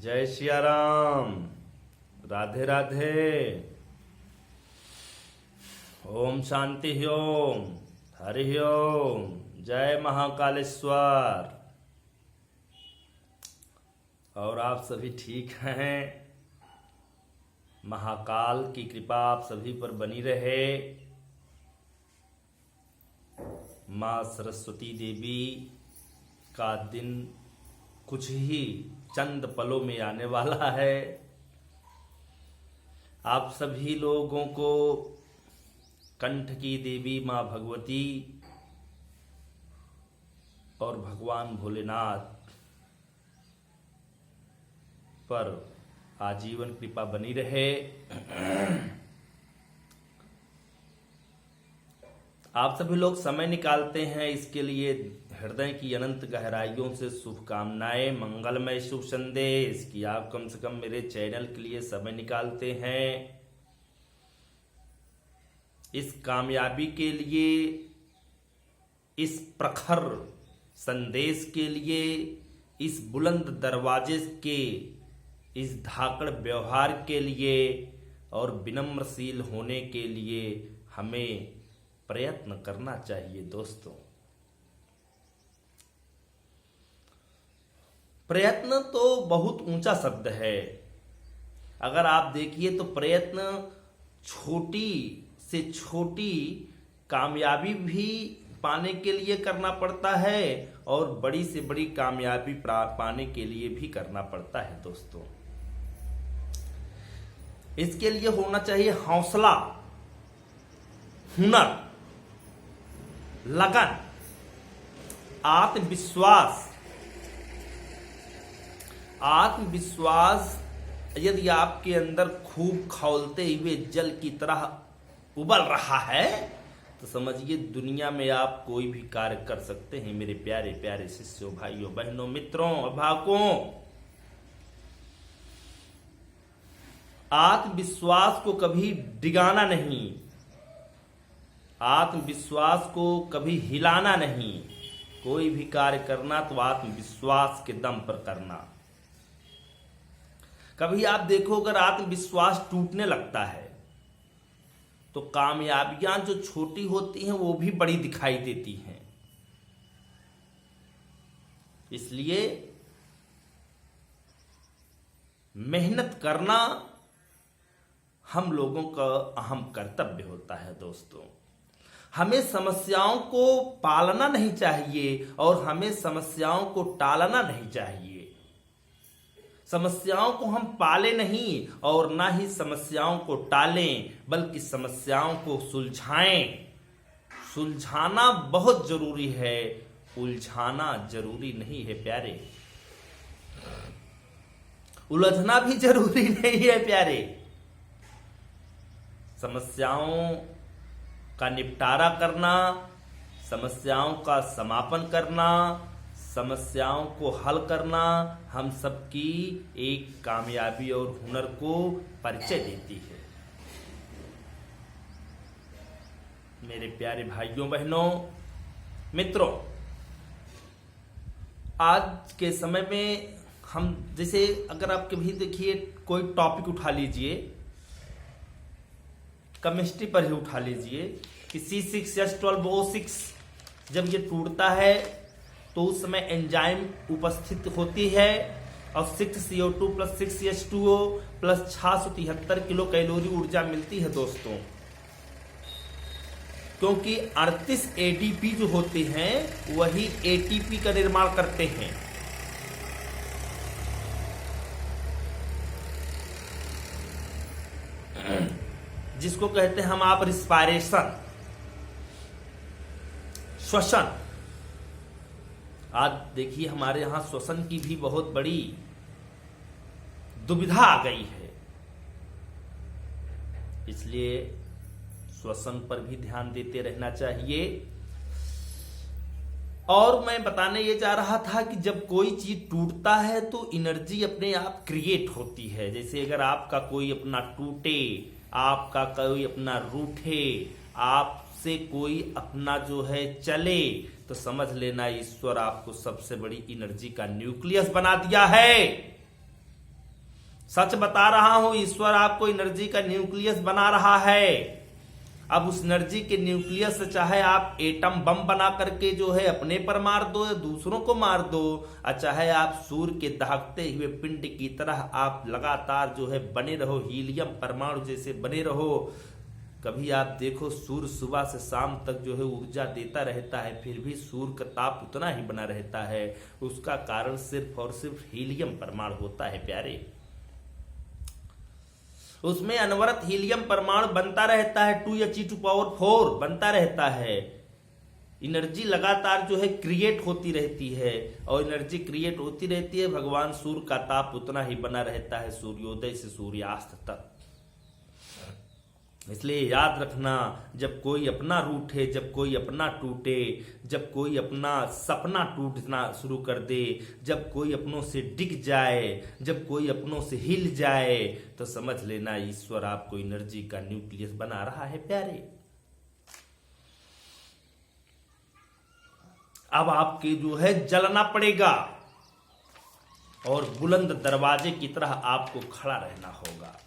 जय सिया राम। राधे राधे। ओम शांति ओम। हरि ओम। जय महाकालेश्वर। और आप सभी ठीक हैं? महाकाल की कृपा आप सभी पर बनी रहे। माँ सरस्वती देवी का दिन कुछ ही चंद पलों में आने वाला है। आप सभी लोगों को कंठ की देवी माँ भगवती और भगवान भोलेनाथ पर आजीवन कृपा बनी रहे। आप सभी लोग समय निकालते हैं, इसके लिए हृदय की अनंत गहराइयों से शुभकामनाएं। मंगलमय शुभ संदेश कि आप कम से कम मेरे चैनल के लिए समय निकालते हैं। इस कामयाबी के लिए, इस प्रखर संदेश के लिए, इस बुलंद दरवाजे के इस धाकड़ व्यवहार के लिए और विनम्रशील होने के लिए हमें प्रयत्न करना चाहिए। दोस्तों, प्रयत्न तो बहुत ऊंचा शब्द है। अगर आप देखिए तो प्रयत्न छोटी से छोटी कामयाबी भी पाने के लिए करना पड़ता है और बड़ी से बड़ी कामयाबी पाने के लिए भी करना पड़ता है। दोस्तों, इसके लिए होना चाहिए हौसला, हुनर, लगन, आत्मविश्वास। आत्मविश्वास यदि आपके अंदर खूब खौलते हुए जल की तरह उबल रहा है तो समझिए दुनिया में आप कोई भी कार्य कर सकते हैं। मेरे प्यारे प्यारे शिष्यों, भाइयों, बहनों, मित्रों, अभिभावकों, आत्मविश्वास को कभी डिगाना नहीं, आत्मविश्वास को कभी हिलाना नहीं। कोई भी कार्य करना तो आत्मविश्वास के दम पर करना। कभी आप देखो, अगर आत्मविश्वास टूटने लगता है तो कामयाबियां जो छोटी होती हैं वो भी बड़ी दिखाई देती हैं। इसलिए मेहनत करना हम लोगों का अहम कर्तव्य होता है। दोस्तों, हमें समस्याओं को पालना नहीं चाहिए और हमें समस्याओं को टालना नहीं चाहिए। समस्याओं को हम पाले नहीं और ना ही समस्याओं को टालें, बल्कि समस्याओं को सुलझाएं। सुलझाना बहुत जरूरी है, उलझाना जरूरी नहीं है प्यारे। उलझना भी जरूरी नहीं है प्यारे। समस्याओं का निपटारा करना, समस्याओं का समापन करना, समस्याओं को हल करना हम सबकी एक कामयाबी और हुनर को परिचय देती है। मेरे प्यारे भाइयों, बहनों, मित्रों, आज के समय में हम जैसे अगर आप कभी देखिए कोई टॉपिक उठा लीजिए, केमिस्ट्री पर ही उठा लीजिए कि C6H12O6 जब ये टूटता है तो उस समय एंजाइम उपस्थित होती है और 6CO2 plus 6H2O plus 673 kilo calorie ऊर्जा मिलती है। दोस्तों, क्योंकि 38 ADP जो होते हैं वही ATP का निर्माण करते हैं। जिसको कहते हैं हम आप रिस्पायरेशन, श्वसन। आज देखिए हमारे यहां श्वसन की भी बहुत बड़ी दुविधा आ गई है। इसलिए श्वसन पर भी ध्यान देते रहना चाहिए। और मैं बताने ये जा रहा था कि जब कोई चीज टूटता है तो एनर्जी अपने आप क्रिएट होती है। जैसे अगर आपका कोई अपना टूटे, आपका कोई अपना रूठे, आपसे कोई अपना जो है चले, तो समझ लेना ईश्वर आपको सबसे बड़ी एनर्जी का न्यूक्लियस बना दिया है। सच बता रहा हूं, ईश्वर आपको एनर्जी का न्यूक्लियस बना रहा है। अब उस एनर्जी के न्यूक्लियस से चाहे आप एटम बम बना करके जो है अपने पर मार दो या दूसरों को मार दो, और चाहे आप सूर्य के दहकते हुए पिंड की तरह आप लगातार जो है बने रहो, हीलियम परमाणु जैसे बने रहो। कभी आप देखो सूर्य सुबह से शाम तक जो है ऊर्जा देता रहता है, फिर भी सूर्य का ताप उतना ही बना रहता है। उसका कारण सिर्फ और सिर्फ हीलियम परमाणु होता है प्यारे। उसमें अनवरत हीलियम परमाणु बनता रहता है, 2He2 बनता रहता है। एनर्जी लगातार जो है क्रिएट होती रहती है, और एनर्जी क्रिएट होती रहती है, भगवान सूर्य का ताप उतना ही बना रहता है सूर्योदय से सूर्यास्त तक। इसलिए याद रखना, जब कोई अपना रूठे, जब कोई अपना टूटे, जब कोई अपना सपना टूटना शुरू कर दे, जब कोई अपनों से डिग जाए, जब कोई अपनों से हिल जाए, तो समझ लेना ईश्वर आपको एनर्जी का न्यूक्लियस बना रहा है प्यारे। अब आपके जो है जलना पड़ेगा, और बुलंद दरवाजे की तरह आपको खड़ा रहना होगा।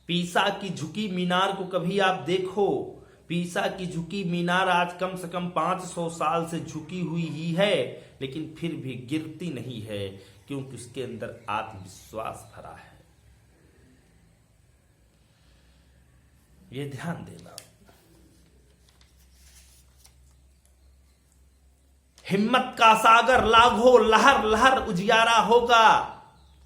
पीसा की झुकी मीनार को कभी आप देखो, पीसा की झुकी मीनार आज कम से कम 500 साल से झुकी हुई ही है, लेकिन फिर भी गिरती नहीं है, क्योंकि उसके अंदर आत्मविश्वास भरा है। ये ध्यान देना। हिम्मत का सागर लांघो, लहर लहर उजियारा होगा।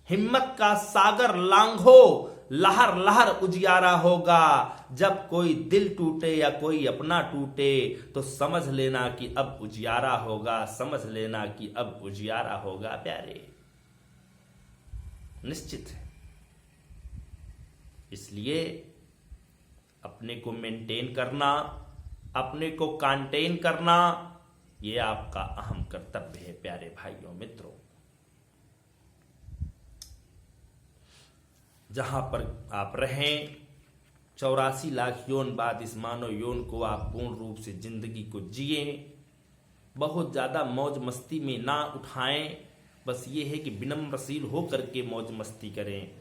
हिम्मत का सागर लांघो, लहर लहर उजियारा होगा। जब कोई दिल टूटे या कोई अपना टूटे, तो समझ लेना कि अब उजियारा होगा, समझ लेना कि अब उजियारा होगा प्यारे। निश्चित है। इसलिए अपने को मेंटेन करना, अपने को कंटेन करना, यह आपका अहम कर्तव्य है प्यारे भाइयों मित्रों। जहां पर आप रहें, 84 लाख योन बाद इस मानव योन को आप पूर्ण रूप से जिंदगी को जिए। बहुत ज्यादा मौज मस्ती में ना उठाएं, बस ये है कि विनम्रशील होकर के मौज मस्ती करें।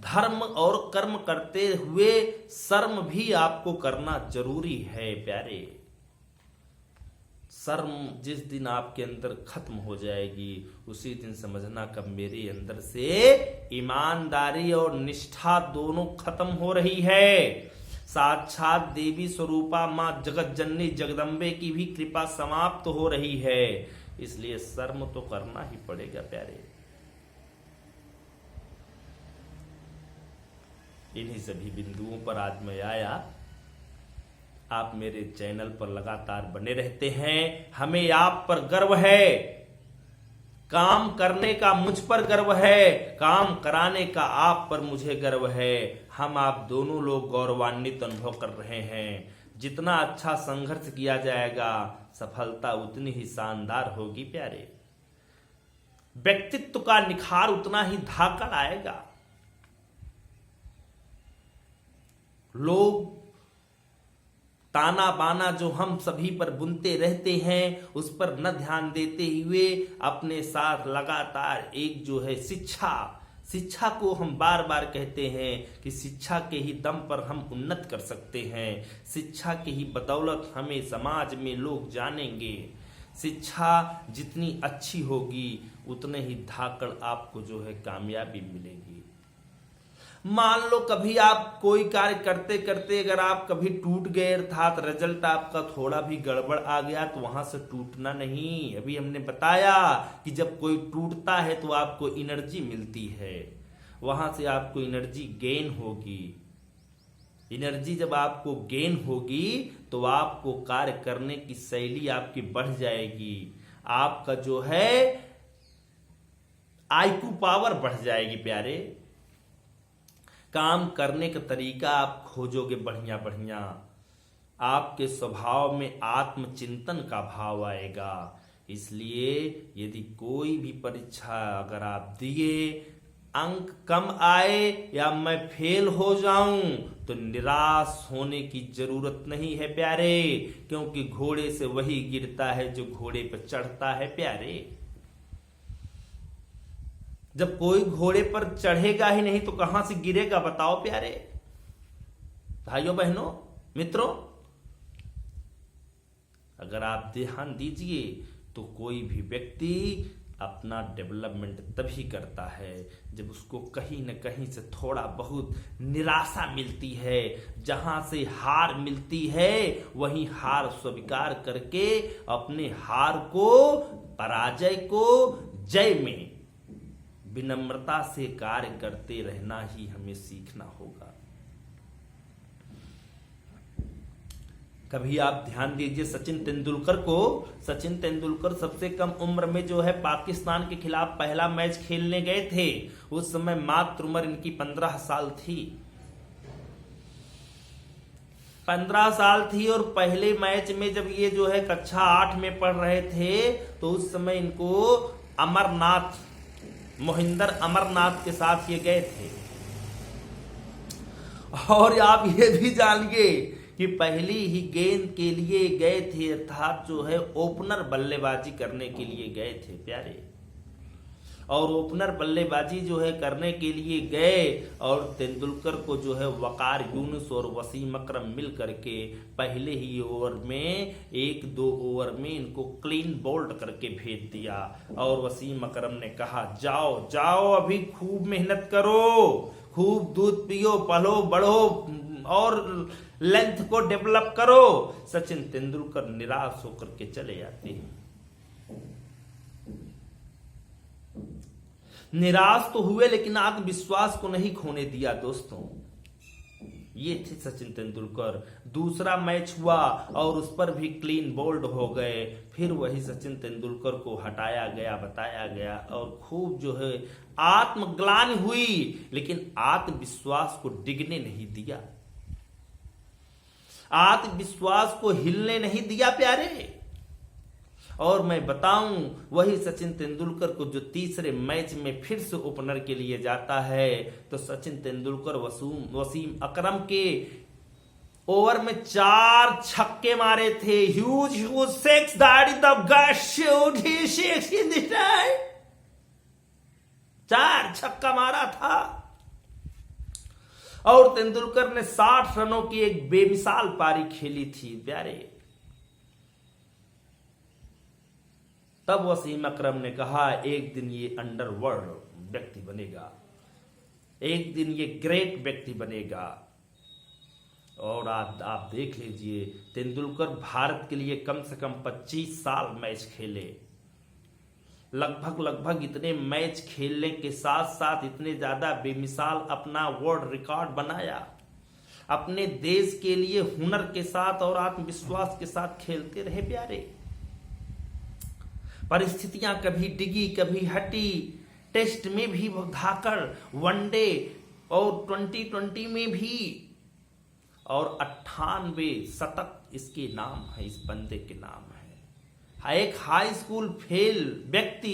धर्म और कर्म करते हुए शर्म भी आपको करना जरूरी है प्यारे। शर्म जिस दिन आपके अंदर खत्म हो जाएगी, उसी दिन समझना कब मेरे अंदर से ईमानदारी और निष्ठा दोनों खत्म हो रही है। साक्षात देवी स्वरूपा मां जगत जननी जगदम्बे की भी कृपा समाप्त हो रही है। इसलिए शर्म तो करना ही पड़ेगा प्यारे। इन्हीं सभी बिंदुओं पर आज मैं आया। आप मेरे चैनल पर लगातार बने रहते हैं, हमें आप पर गर्व है। काम करने का मुझ पर गर्व है, काम कराने का आप पर मुझे गर्व है। हम आप दोनों लोग गौरवान्वित अनुभव कर रहे हैं। जितना अच्छा संघर्ष किया जाएगा, सफलता उतनी ही शानदार होगी प्यारे। व्यक्तित्व का निखार उतना ही धाकड़ आएगा। लोग ताना बाना जो हम सभी पर बुनते रहते हैं, उस पर न ध्यान देते हुए अपने साथ लगातार एक जो है शिक्षा को हम बार बार कहते हैं कि शिक्षा के ही दम पर हम उन्नत कर सकते हैं। शिक्षा के ही बदौलत हमें समाज में लोग जानेंगे। शिक्षा जितनी अच्छी होगी, उतने ही धाकड़ आपको जो है कामयाबी मिलेगी। मान लो कभी आप कोई कार्य करते करते अगर आप कभी टूट गए, अर्थात रिजल्ट आपका थोड़ा भी गड़बड़ आ गया, तो वहां से टूटना नहीं। अभी हमने बताया कि जब कोई टूटता है तो आपको एनर्जी मिलती है, वहां से आपको एनर्जी गेन होगी। एनर्जी जब आपको गेन होगी तो आपको कार्य करने की शैली आपकी बढ़ जाएगी। आपका जो है आईक्यू पावर बढ़ जाएगी प्यारे। काम करने का तरीका आप खोजोगे बढ़िया बढ़िया। आपके स्वभाव में आत्मचिंतन का भाव आएगा। इसलिए यदि कोई भी परीक्षा अगर आप दिए, अंक कम आए या मैं फेल हो जाऊं, तो निराश होने की जरूरत नहीं है प्यारे, क्योंकि घोड़े से वही गिरता है जो घोड़े पर चढ़ता है प्यारे। जब कोई घोड़े पर चढ़ेगा ही नहीं तो कहां से गिरेगा, बताओ प्यारे भाइयों बहनों मित्रों। अगर आप ध्यान दीजिए तो कोई भी व्यक्ति अपना डेवलपमेंट तभी करता है जब उसको कहीं न कहीं से थोड़ा बहुत निराशा मिलती है। जहां से हार मिलती है वहीं हार स्वीकार करके अपने हार को, पराजय को जय में विनम्रता से कार्य करते रहना ही हमें सीखना होगा। कभी आप ध्यान दीजिए सचिन तेंदुलकर को। सचिन तेंदुलकर सबसे कम उम्र में जो है पाकिस्तान के खिलाफ पहला मैच खेलने गए थे। उस समय मात्र उम्र इनकी 15 साल थी। 15 साल थी और पहले मैच में जब ये जो है कक्षा 8 में पढ़ रहे थे तो उस समय इनको अमरनाथ, मोहिंदर अमरनाथ के साथ ये गए थे। और आप ये भी जानिए कि पहली ही गेंद के लिए गए थे, अर्थात जो है ओपनर बल्लेबाजी करने के लिए गए थे प्यारे। और ओपनर बल्लेबाजी जो है करने के लिए गए और तेंदुलकर को जो है वकार यूनुस और वसीम अकरम मिल करके पहले ही ओवर में 1-2 ओवर में इनको क्लीन बोल्ड करके भेज दिया। और वसीम अकरम ने कहा जाओ जाओ अभी खूब मेहनत करो, खूब दूध पियो, पलो बढ़ो और लेंथ को डेवलप करो। सचिन तेंदुलकर निराश होकर के चले जाते हैं। निराश तो हुए लेकिन आत्मविश्वास को नहीं खोने दिया दोस्तों। ये थे सचिन तेंदुलकर। दूसरा मैच हुआ और उस पर भी क्लीन बोल्ड हो गए। फिर वही सचिन तेंदुलकर को हटाया गया, बताया गया और खूब जो है आत्मग्लानि हुई, लेकिन आत्मविश्वास को डिगने नहीं दिया, आत्मविश्वास को हिलने नहीं दिया प्यारे। और मैं बताऊं वही सचिन तेंदुलकर को जो तीसरे मैच में फिर से ओपनर के लिए जाता है तो सचिन तेंदुलकर वसीम अकरम के ओवर में 4 छक्के मारे थे। Huge 6 that is the best shot he shakes in the time। 4 छक्का मारा था और तेंदुलकर ने 60 रनों की एक बेमिसाल पारी खेली थी प्यारे। तब वसीम अकरम ने कहा एक दिन ये अंडरवर्ल्ड व्यक्ति बनेगा, एक दिन ये ग्रेट व्यक्ति बनेगा। और आप देख लीजिए तेंदुलकर भारत के लिए कम से कम 25 साल मैच खेले। लगभग इतने मैच खेलने के साथ साथ इतने ज्यादा बेमिसाल अपना वर्ल्ड रिकॉर्ड बनाया। अपने देश के लिए हुनर के साथ और आत्मविश्वास के साथ खेलते रहे प्यारे। परिस्थितियां कभी डिगी कभी हटी, टेस्ट में भी वो धाकड़, वनडे और 2020 में भी, और 98 शतक इसके नाम है, इस बंदे के नाम है। एक हाई स्कूल फेल व्यक्ति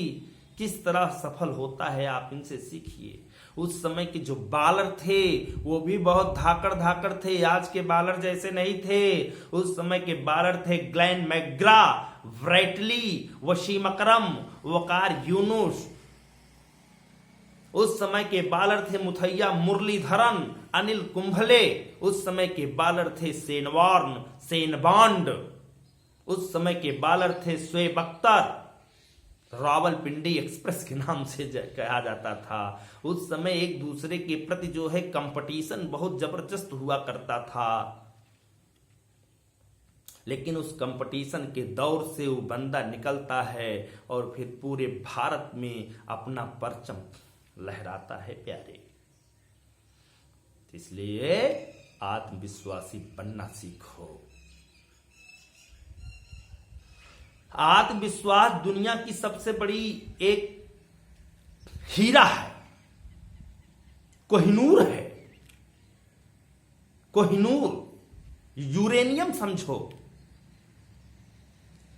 किस तरह सफल होता है आप इनसे सीखिए। उस समय के जो बालर थे वो भी बहुत धाकड़ थे, आज के बालर जैसे नहीं थे। उस समय के बालर थे ग्लेन मैकग्रा, ब्रैटली, वसीम अकरम, वकार यूनुस। उस समय के बालर थे मुथैया मुरलीधरन, अनिल कुंभले। उस समय के बालर थे सेनवार्न, सेनबांड। उस समय के बालर थे शोएब अख्तर, रावलपिंडी एक्सप्रेस के नाम से कहा जाता था। उस समय एक दूसरे के प्रति जो है कंपटीशन बहुत जबरदस्त हुआ करता था, लेकिन उस कंपटीशन के दौर से वो बंदा निकलता है और फिर पूरे भारत में अपना परचम लहराता है प्यारे। इसलिए आत्मविश्वासी बनना सीखो। आत्मविश्वास दुनिया की सबसे बड़ी एक हीरा है, कोहिनूर है, कोहिनूर, यूरेनियम समझो।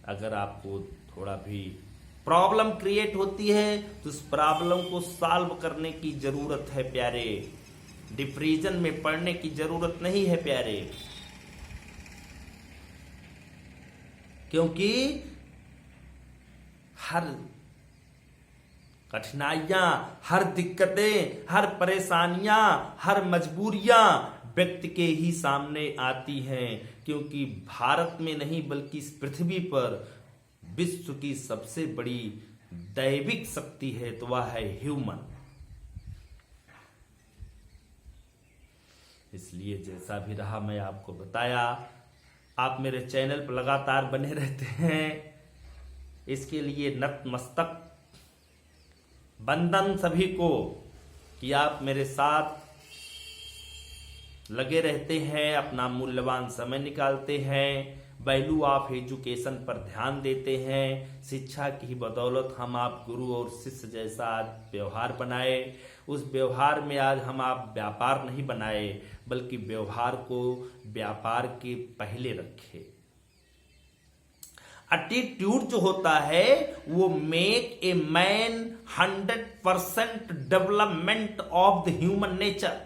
अगर आपको थोड़ा भी प्रॉब्लम क्रिएट होती है तो उस प्रॉब्लम को सॉल्व करने की जरूरत है प्यारे, डिप्रेशन में पड़ने की जरूरत नहीं है प्यारे। क्योंकि हर कठिनाइयां, हर दिक्कतें, हर परेशानियां, हर मजबूरियां व्यक्ति के ही सामने आती हैं, क्योंकि भारत में नहीं बल्कि इस पृथ्वी पर विश्व की सबसे बड़ी दैविक शक्ति है तो वह है ह्यूमन। इसलिए जैसा भी रहा मैं आपको बताया, आप मेरे चैनल पर लगातार बने रहते हैं, इसके लिए नतमस्तक वंदन सभी को कि आप मेरे साथ लगे रहते हैं, अपना मूल्यवान समय निकालते हैं, वैल्यू ऑफ एजुकेशन पर ध्यान देते हैं। शिक्षा की ही बदौलत हम आप गुरु और शिष्य जैसा आज व्यवहार बनाए। उस व्यवहार में आज हम आप व्यापार नहीं बनाए, बल्कि व्यवहार को व्यापार के पहले रखे। एटीट्यूड जो होता है वो make a man 100% development of the human nature.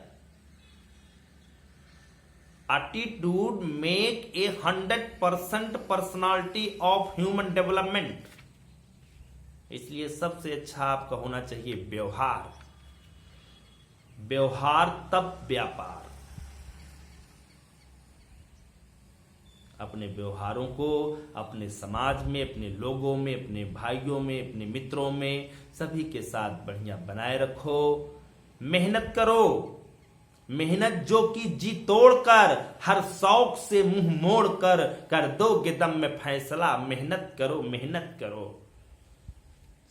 Attitude make a 100% personality of human development. इसलिए सबसे अच्छा आपका होना चाहिए व्यवहार, व्यवहार तब व्यापार। अपने व्यवहारों को अपने समाज में, अपने लोगों में, अपने भाइयों में, अपने मित्रों में सभी के साथ बढ़िया बनाए रखो। मेहनत करो, मेहनत जो कि जी तोड़कर, हर शौक से मुंह मोड़कर कर दोगे दम में फैसला। मेहनत करो, मेहनत करो।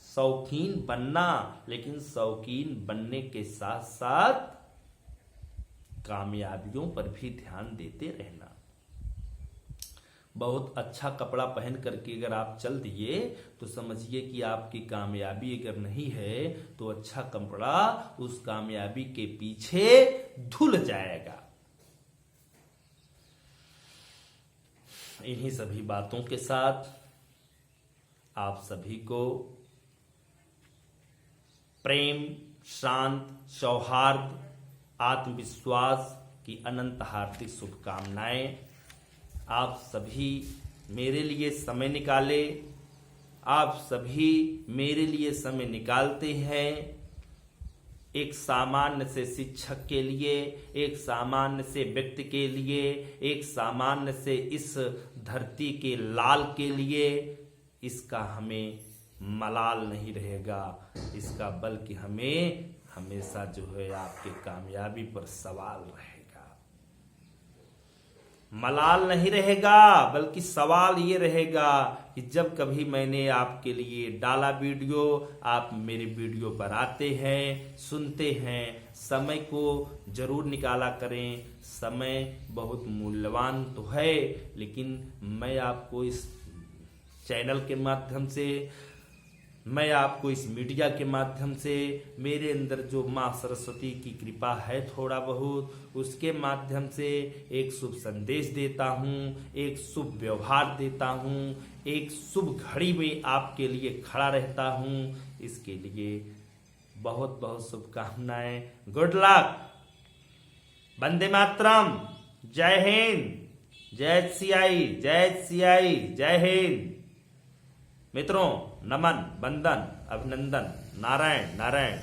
शौकीन बनना, लेकिन शौकीन बनने के साथ साथ कामयाबियों पर भी ध्यान देते रहना। बहुत अच्छा कपड़ा पहन करके अगर आप चल दिए तो समझिए कि आपकी कामयाबी अगर नहीं है तो अच्छा कपड़ा उस कामयाबी के पीछे धुल जाएगा। इन्हीं सभी बातों के साथ आप सभी को प्रेम, शांत, सौहार्द, आत्मविश्वास की अनंत हार्दिक शुभकामनाएं। आप सभी मेरे लिए समय निकाले, आप सभी मेरे लिए समय निकालते हैं। एक सामान्य से शिक्षक के लिए, एक सामान्य से व्यक्ति के लिए, एक सामान्य से इस धरती के लाल के लिए इसका हमें मलाल नहीं रहेगा, इसका बल्कि हमें हमेशा जो है आपके कामयाबी पर सवाल रहेगा। मलाल नहीं रहेगा, बल्कि सवाल ये रहेगा कि जब कभी मैंने आपके लिए डाला वीडियो, आप मेरे वीडियो पर आते हैं, सुनते हैं। समय को जरूर निकाला करें। समय बहुत मूल्यवान तो है, लेकिन मैं आपको इस चैनल के माध्यम से, मैं आपको इस मीडिया के माध्यम से, मेरे अंदर जो माँ सरस्वती की कृपा है थोड़ा बहुत, उसके माध्यम से एक शुभ संदेश देता हूँ, एक शुभ व्यवहार देता हूँ, एक शुभ घड़ी में आपके लिए खड़ा रहता हूँ। इसके लिए बहुत बहुत शुभकामनाएं। Good luck. वंदे मातरम। जय हिंद। जय सियाई, जय सियाई, जय हिंद। मित्रों, नमन, वंदन, अभिनंदन। नारायण नारायण।